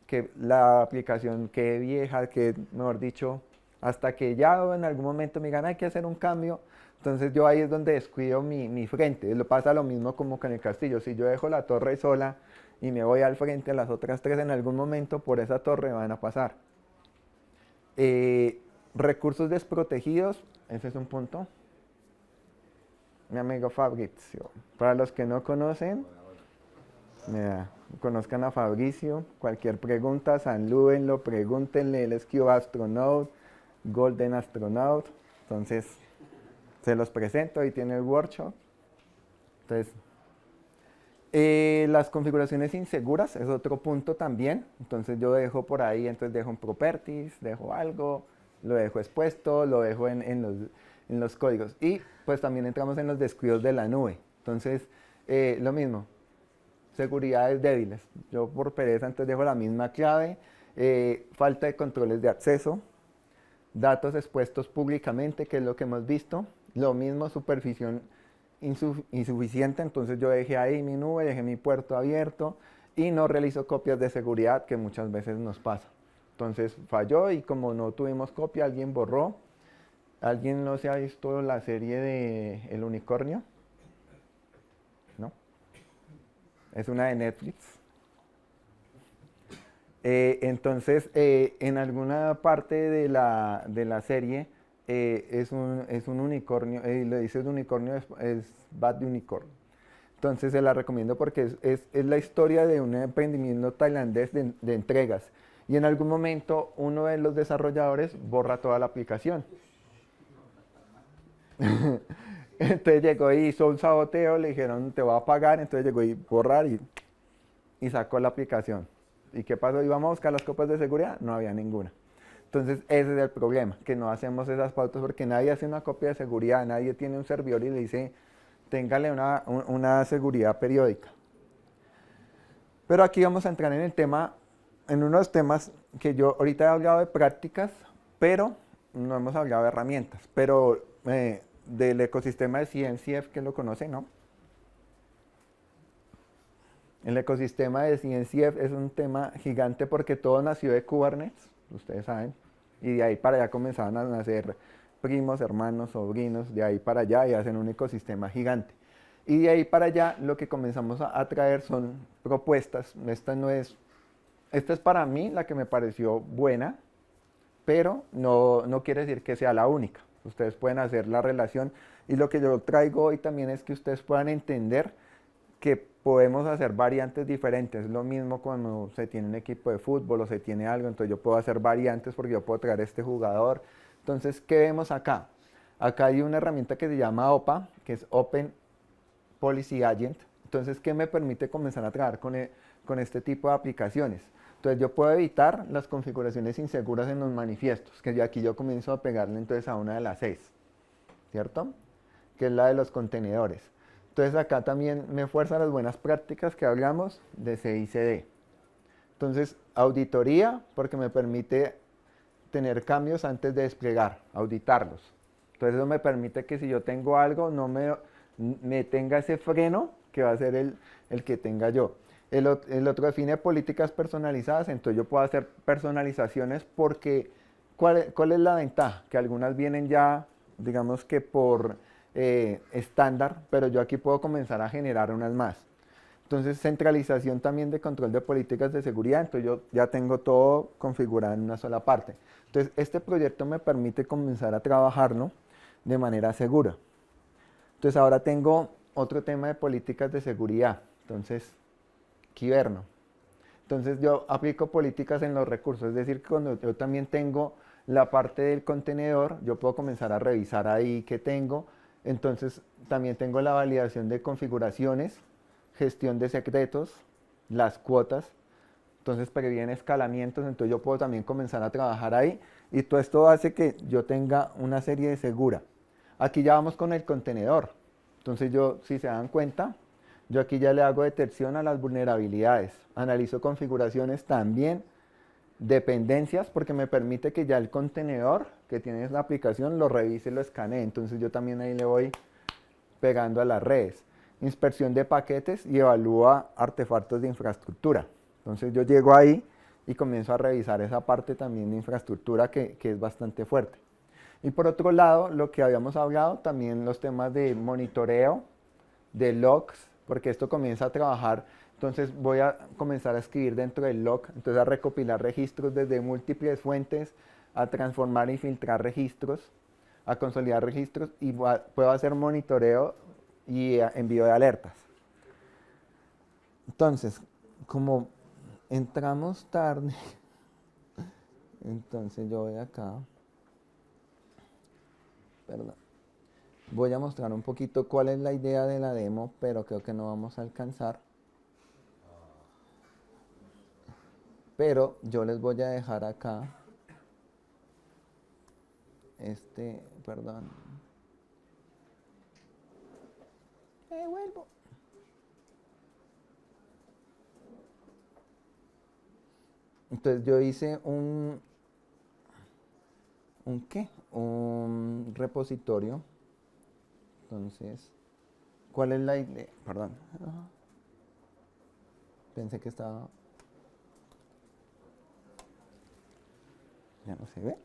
que la aplicación quede vieja, que mejor dicho, hasta que ya en algún momento me digan hay que hacer un cambio, entonces yo ahí es donde descuido mi frente. Pasa lo mismo como con el castillo, si yo dejo la torre sola y me voy al frente, las otras tres en algún momento por esa torre van a pasar. Recursos desprotegidos, ese es un punto. Mi amigo Fabrizio, para los que no conocen, conozcan a Fabricio, cualquier pregunta, salúdenlo, pregúntenle, él es Q Astronaut, Golden Astronaut. Entonces, se los presento, ahí tiene el workshop. Entonces, las configuraciones inseguras es otro punto también. Entonces, yo dejo por ahí, entonces dejo un properties, dejo algo, lo dejo expuesto, lo dejo en los códigos. Y pues también entramos en los descuidos de la nube. Entonces, lo mismo, seguridades débiles. Yo por pereza entonces dejo la misma clave, falta de controles de acceso, datos expuestos públicamente, que es lo que hemos visto. Lo mismo, supervisión insuficiente, entonces yo dejé ahí mi nube, dejé mi puerto abierto y no realizo copias de seguridad, que muchas veces nos pasa. Entonces falló y como no tuvimos copia, alguien borró. ¿Alguien no se ha visto la serie de El Unicornio? ¿No? Es una de Netflix. Entonces, en alguna parte de la serie es un unicornio, le dice el unicornio, es Bad Unicorn. Entonces se la recomiendo porque es la historia de un emprendimiento tailandés de entregas. Y en algún momento uno de los desarrolladores borra toda la aplicación. Entonces llegó y hizo un saboteo, le dijeron te voy a pagar, entonces llegó y borrar y sacó la aplicación. ¿Y qué pasó? Íbamos a buscar las copias de seguridad, no había ninguna. Entonces ese es el problema, que no hacemos esas pautas porque nadie hace una copia de seguridad, nadie tiene un servidor y le dice téngale una seguridad periódica. Pero aquí vamos a entrar en el tema en unos temas que yo ahorita he hablado de prácticas, pero no hemos hablado de herramientas, pero del ecosistema de CNCF, que lo conoce, ¿no? El ecosistema de CNCF es un tema gigante porque todo nació de Kubernetes, ustedes saben, y de ahí para allá comenzaban a nacer primos, hermanos, sobrinos, de ahí para allá y hacen un ecosistema gigante. Y de ahí para allá lo que comenzamos a traer son propuestas. Esta es para mí la que me pareció buena, pero no quiere decir que sea la única. Ustedes pueden hacer la relación y lo que yo traigo hoy también es que ustedes puedan entender que podemos hacer variantes diferentes. Es lo mismo cuando se tiene un equipo de fútbol o se tiene algo, entonces yo puedo hacer variantes porque yo puedo traer este jugador. Entonces, ¿qué vemos acá? Acá hay una herramienta que se llama OPA, que es Open Policy Agent. Entonces, ¿qué me permite comenzar a trabajar con este tipo de aplicaciones? Entonces, yo puedo evitar las configuraciones inseguras en los manifiestos, que aquí yo comienzo a pegarle entonces a una de las 6, ¿cierto? Que es la de los contenedores. Entonces, acá también me fuerza las buenas prácticas que hablamos de CI/CD. Entonces, auditoría, porque me permite tener cambios antes de desplegar, auditarlos. Entonces, eso me permite que si yo tengo algo, no me tenga ese freno que va a ser el que tenga yo. El otro define políticas personalizadas, entonces yo puedo hacer personalizaciones porque ¿cuál es la ventaja? Que algunas vienen ya, digamos que por estándar, pero yo aquí puedo comenzar a generar unas más. Entonces centralización también de control de políticas de seguridad, entonces yo ya tengo todo configurado en una sola parte. Entonces este proyecto me permite comenzar a trabajarlo de manera segura. Entonces ahora tengo otro tema de políticas de seguridad, entonces Kyverno. Entonces yo aplico políticas en los recursos, es decir, cuando yo también tengo la parte del contenedor, yo puedo comenzar a revisar ahí qué tengo. Entonces también tengo la validación de configuraciones, gestión de secretos, las cuotas, entonces previene escalamientos, entonces yo puedo también comenzar a trabajar ahí y todo esto hace que yo tenga una serie de segura. Aquí ya vamos con el contenedor, entonces yo, si se dan cuenta, yo aquí ya le hago detección a las vulnerabilidades, analizo configuraciones también, dependencias, porque me permite que ya el contenedor que tiene la aplicación lo revise y lo escanee, entonces yo también ahí le voy pegando a las redes. Inspección de paquetes y evalúa artefactos de infraestructura. Entonces yo llego ahí y comienzo a revisar esa parte también de infraestructura que es bastante fuerte. Y por otro lado, lo que habíamos hablado, también los temas de monitoreo, de logs, porque esto comienza a trabajar, entonces voy a comenzar a escribir dentro del log, entonces a recopilar registros desde múltiples fuentes, a transformar y filtrar registros, a consolidar registros y puedo hacer monitoreo y envío de alertas. Entonces, como entramos tarde, entonces yo voy acá, perdón, voy a mostrar un poquito cuál es la idea de la demo, pero creo que no vamos a alcanzar. Pero yo les voy a dejar acá, perdón. Vuelvo. Entonces yo hice un repositorio. Entonces, ¿cuál es la idea? Perdón. Pensé que estaba... Ya no se ve.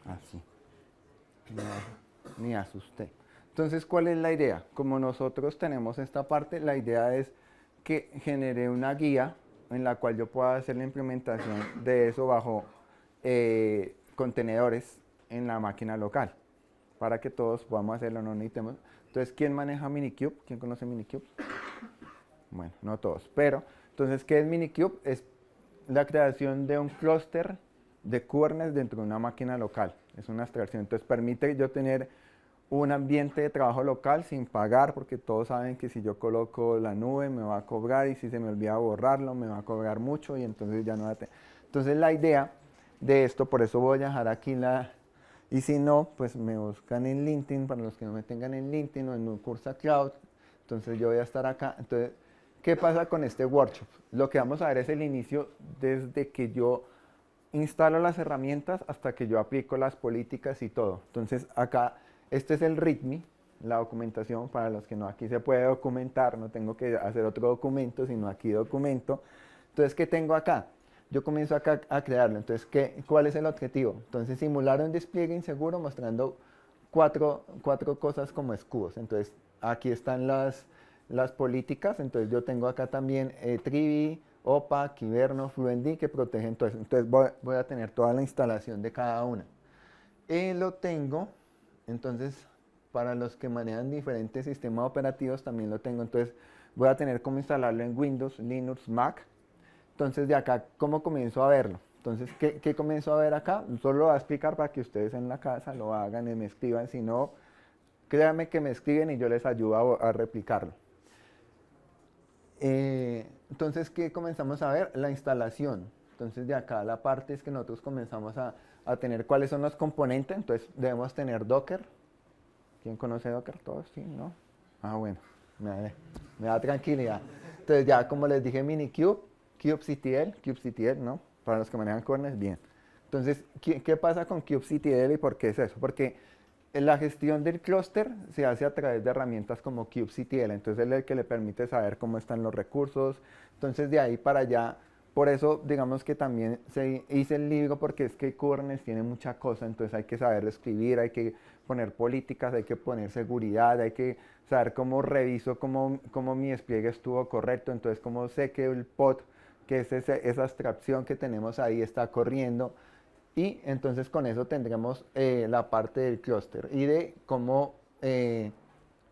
Así. Ni asusté. Entonces, ¿cuál es la idea? Como nosotros tenemos esta parte, la idea es que genere una guía en la cual yo pueda hacer la implementación de eso bajo contenedores en la máquina local, para que todos podamos hacerlo, no necesitemos. Entonces, ¿quién maneja Minikube? ¿Quién conoce Minikube? Bueno, no todos, pero entonces, ¿qué es Minikube? Es la creación de un clúster de Kubernetes dentro de una máquina local. Es una abstracción, entonces permite yo tener un ambiente de trabajo local sin pagar, porque todos saben que si yo coloco la nube me va a cobrar y si se me olvida borrarlo me va a cobrar mucho y entonces ya no va a tener. Entonces la idea de esto, por eso voy a dejar aquí y si no, pues me buscan en LinkedIn, para los que no me tengan en LinkedIn o en un curso Cloud, entonces yo voy a estar acá. Entonces, ¿qué pasa con este workshop? Lo que vamos a ver es el inicio desde que yo instalo las herramientas hasta que yo aplico las políticas y todo. Entonces acá, este es el README, la documentación, para los que no, aquí se puede documentar, no tengo que hacer otro documento, sino aquí documento. Entonces, ¿qué tengo acá? Yo comienzo acá a crearlo. Entonces, ¿cuál es el objetivo? Entonces, simular un despliegue inseguro mostrando cuatro cosas como escudos. Entonces, aquí están las políticas. Entonces, yo tengo acá también Trivi, OPA, Kyberno, FluentD que protegen todo eso. Entonces, voy a tener toda la instalación de cada una. Lo tengo, entonces, para los que manejan diferentes sistemas operativos también lo tengo. Entonces, voy a tener cómo instalarlo en Windows, Linux, Mac. Entonces, de acá, ¿cómo comienzo a verlo? Entonces, ¿qué comienzo a ver acá? Solo lo voy a explicar para que ustedes en la casa lo hagan y me escriban. Si no, créanme que me escriben y yo les ayudo a replicarlo. Entonces, ¿qué comenzamos a ver? La instalación. Entonces, de acá la parte es que nosotros comenzamos a tener cuáles son los componentes. Entonces, debemos tener Docker. ¿Quién conoce Docker? ¿Todos? ¿Sí? ¿No? Ah, bueno, me da tranquilidad. Entonces, ya como les dije, Minikube, kubectl, ¿no? Para los que manejan Kubernetes, bien. Entonces, ¿qué pasa con kubectl y por qué es eso? Porque la gestión del clúster se hace a través de herramientas como kubectl, entonces es el que le permite saber cómo están los recursos. Entonces, de ahí para allá, por eso digamos que también hice el libro, porque es que Kubernetes tiene mucha cosa, entonces hay que saber escribir, hay que poner políticas, hay que poner seguridad, hay que saber cómo reviso cómo mi despliegue estuvo correcto, entonces cómo sé que el pod, que es esa abstracción que tenemos ahí, está corriendo. Y entonces con eso tendremos la parte del clúster y de cómo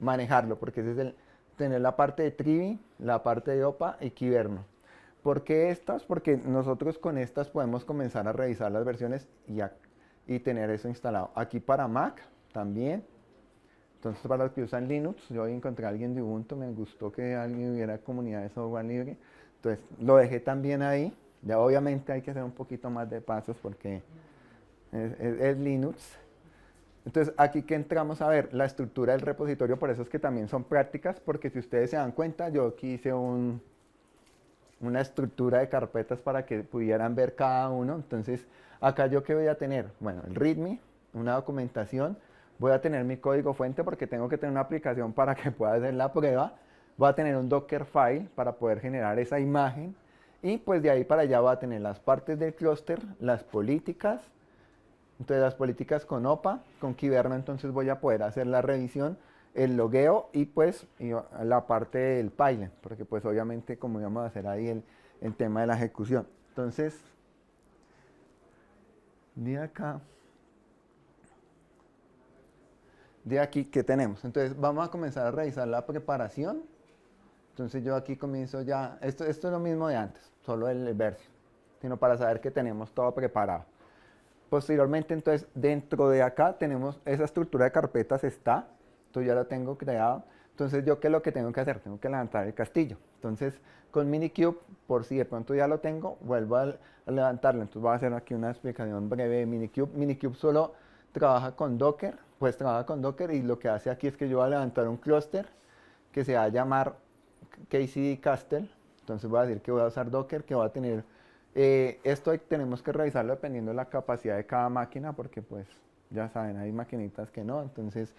manejarlo, porque ese es tener la parte de Trivi, la parte de OPA y Kyberno. ¿Por qué estas? Porque nosotros con estas podemos comenzar a revisar las versiones y tener eso instalado. Aquí para Mac también. Entonces para los que usan Linux, yo encontré a alguien de Ubuntu, me gustó que alguien hubiera comunidad de software libre. Entonces lo dejé también ahí. Ya obviamente hay que hacer un poquito más de pasos porque es Linux. Entonces aquí que entramos a ver la estructura del repositorio, por eso es que también son prácticas, porque si ustedes se dan cuenta, yo aquí hice una estructura de carpetas para que pudieran ver cada uno. Entonces acá yo qué voy a tener, bueno, el README, una documentación, voy a tener mi código fuente porque tengo que tener una aplicación para que pueda hacer la prueba, voy a tener un Dockerfile para poder generar esa imagen. Y pues de ahí para allá va a tener las partes del clúster, las políticas. Entonces las políticas con OPA, con Kyberno, entonces voy a poder hacer la revisión, el logueo y pues la parte del pipeline, porque pues obviamente como íbamos a hacer ahí el tema de la ejecución. Entonces, de aquí, ¿qué tenemos? Entonces vamos a comenzar a revisar la preparación. Entonces yo aquí comienzo ya, esto es lo mismo de antes, solo el versión, sino para saber que tenemos todo preparado. Posteriormente, entonces, dentro de acá tenemos esa estructura de carpetas entonces ya la tengo creada. Entonces, ¿yo qué es lo que tengo que hacer? Tengo que levantar el castillo. Entonces, con Minikube, por si de pronto ya lo tengo, vuelvo a levantarlo. Entonces, voy a hacer aquí una explicación breve de Minikube. Minikube solo trabaja con Docker, y lo que hace aquí es que yo voy a levantar un clúster que se va a llamar KCD Castle. Entonces, voy a decir que voy a usar Docker, que va a tener... esto tenemos que revisarlo dependiendo de la capacidad de cada máquina, porque pues ya saben, hay maquinitas que no. Entonces,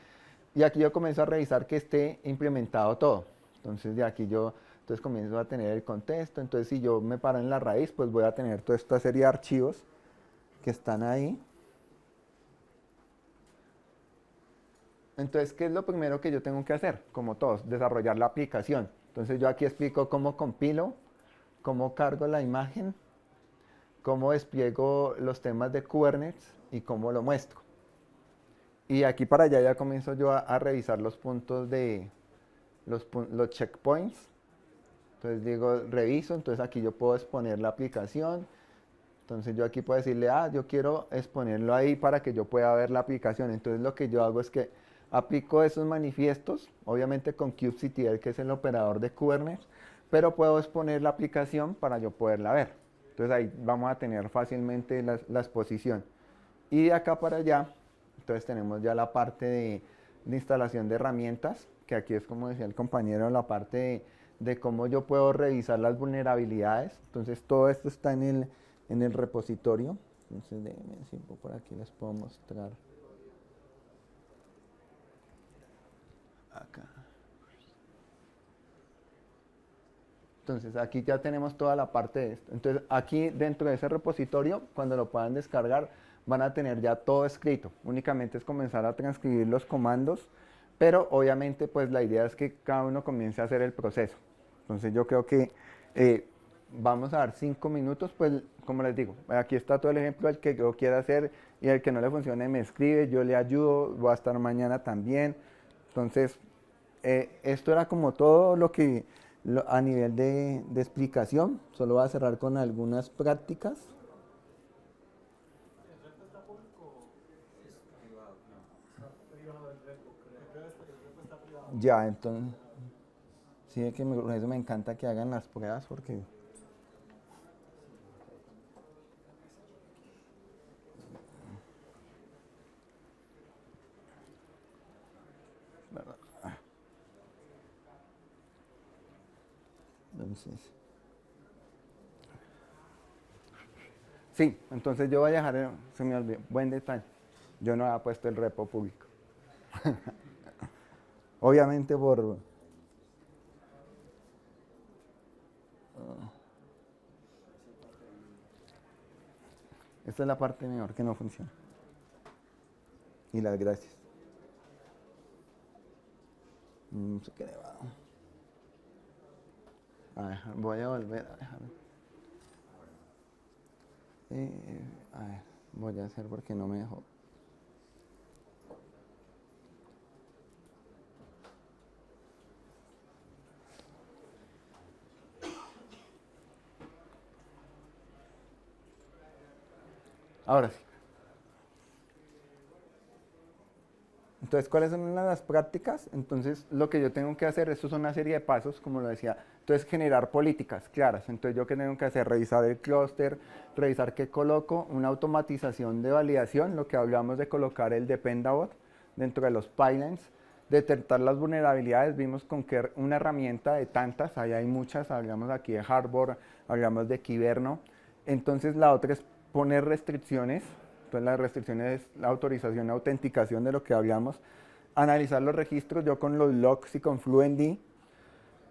y aquí yo comienzo a revisar que esté implementado todo. Entonces de aquí entonces comienzo a tener el contexto. Entonces si yo me paro en la raíz, pues voy a tener toda esta serie de archivos que están ahí. Entonces, ¿qué es lo primero que yo tengo que hacer? Como todos, desarrollar la aplicación. Entonces yo aquí explico cómo compilo, cómo cargo la imagen, cómo despliego los temas de Kubernetes y cómo lo muestro. Y aquí para allá ya comienzo yo a revisar los puntos los checkpoints. Entonces digo, reviso, entonces aquí yo puedo exponer la aplicación. Entonces yo aquí puedo decirle, yo quiero exponerlo ahí para que yo pueda ver la aplicación. Entonces lo que yo hago es que Aplico esos manifiestos, obviamente con kubectl, que es el operador de Kubernetes, pero puedo exponer la aplicación para yo poderla ver. Entonces ahí vamos a tener fácilmente la exposición. Y de acá para allá, entonces tenemos ya la parte de instalación de herramientas, que aquí es, como decía el compañero, la parte de cómo yo puedo revisar las vulnerabilidades. Entonces todo esto está en el repositorio. Entonces déjenme decir, por aquí les puedo mostrar. Acá. Entonces aquí ya tenemos toda la parte de esto. Entonces aquí dentro de ese repositorio, cuando lo puedan descargar, van a tener ya todo escrito. Únicamente es comenzar a transcribir los comandos, pero obviamente pues la idea es que cada uno comience a hacer el proceso. Entonces yo creo que vamos a dar 5 minutos, pues como les digo, aquí está todo el ejemplo, el que yo quiera hacer y el que no le funcione me escribe, yo le ayudo, voy a estar mañana también. Entonces esto era como todo lo que a nivel de explicación. Solo voy a cerrar con algunas prácticas. Ya, entonces, sí, es que por eso me encanta que hagan las pruebas porque... Entonces... Sí, entonces yo voy a dejar, se me olvidó, buen detalle, yo no había puesto el repo público. Obviamente por... esta es la parte mejor que no funciona. Y las gracias. No sé qué le va. A dejar, voy a volver a dejar. A ver, voy a hacer porque no me dejó. Ahora sí. Entonces, ¿cuáles son las prácticas? Entonces, lo que yo tengo que hacer, esto es una serie de pasos, como lo decía. Entonces, generar políticas claras. Entonces, ¿yo qué tengo que hacer? Revisar el clúster, revisar qué coloco, una automatización de validación, lo que hablamos de colocar el Dependabot dentro de los pipelines, detectar las vulnerabilidades. Vimos con que una herramienta de tantas, ahí hay muchas, hablamos aquí de Harbor, hablamos de Kyverno. Entonces, la otra es poner restricciones. Entonces las restricciones es la autorización y autenticación de lo que hablamos. Analizar los registros, yo con los logs y con FluentD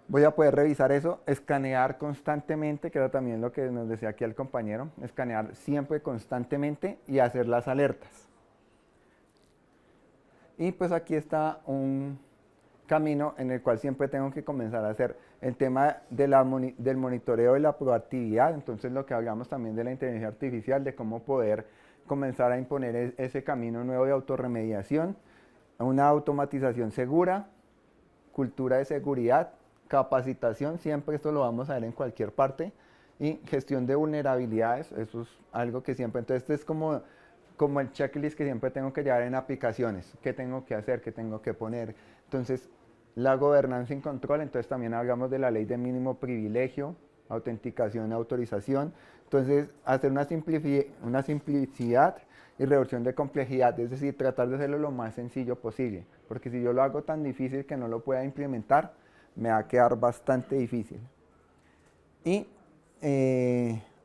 voy a poder revisar eso, escanear constantemente, que era también lo que nos decía aquí el compañero, escanear siempre constantemente y hacer las alertas. Y pues aquí está un camino en el cual siempre tengo que comenzar a hacer el tema de del monitoreo y la proactividad. Entonces lo que hablamos también de la inteligencia artificial, de cómo poder comenzar a imponer ese camino nuevo de autorremediación, una automatización segura, cultura de seguridad, capacitación, siempre esto lo vamos a ver en cualquier parte, y gestión de vulnerabilidades, eso es algo que siempre, entonces este es como el checklist que siempre tengo que llevar en aplicaciones, qué tengo que hacer, qué tengo que poner. Entonces la gobernanza y control, entonces también hablamos de la ley de mínimo privilegio, autenticación, autorización. Entonces, hacer una simplicidad y reducción de complejidad, es decir, tratar de hacerlo lo más sencillo posible, porque si yo lo hago tan difícil que no lo pueda implementar, me va a quedar bastante difícil. Y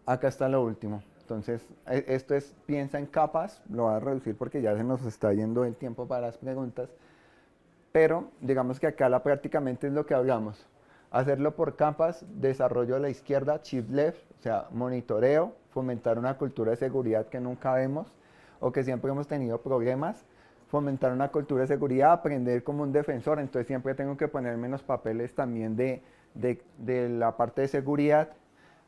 acá está lo último. Entonces, esto es, piensa en capas, lo voy a reducir porque ya se nos está yendo el tiempo para las preguntas, pero digamos que acá prácticamente es lo que hablamos. Hacerlo por capas, desarrollo a la izquierda, shift left, o sea, monitoreo, fomentar una cultura de seguridad que nunca vemos o que siempre hemos tenido problemas, fomentar una cultura de seguridad, aprender como un defensor, entonces siempre tengo que ponerme en los papeles también de la parte de seguridad,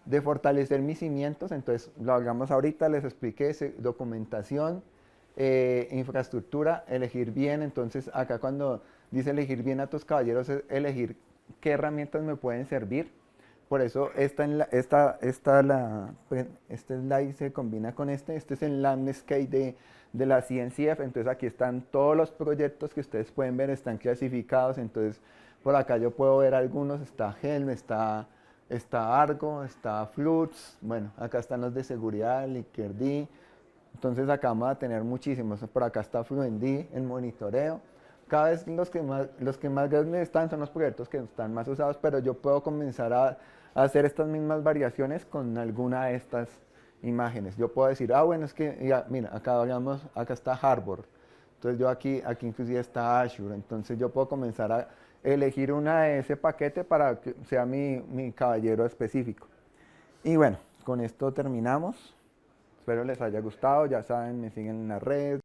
de fortalecer mis cimientos, entonces lo hablamos ahorita, les expliqué, documentación, infraestructura, elegir bien, entonces acá cuando dice elegir bien a tus caballeros es elegir qué herramientas me pueden servir. Por eso este slide se combina con este. Este es el Landscape de la CNCF. Entonces aquí están todos los proyectos que ustedes pueden ver, están clasificados. Entonces por acá yo puedo ver algunos. Está Helm, está Argo, está Flux. Bueno, acá están los de seguridad, Lickerd. Entonces acá vamos a tener muchísimos. Por acá está FluentD, el monitoreo. Cada vez los que más grandes están son los proyectos que están más usados, pero yo puedo comenzar a hacer estas mismas variaciones con alguna de estas imágenes. Yo puedo decir, bueno, es que, ya, mira, acá está Harbor. Entonces yo aquí inclusive está Azure. Entonces yo puedo comenzar a elegir una de ese paquete para que sea mi caballero específico. Y bueno, con esto terminamos. Espero les haya gustado. Ya saben, me siguen en la red.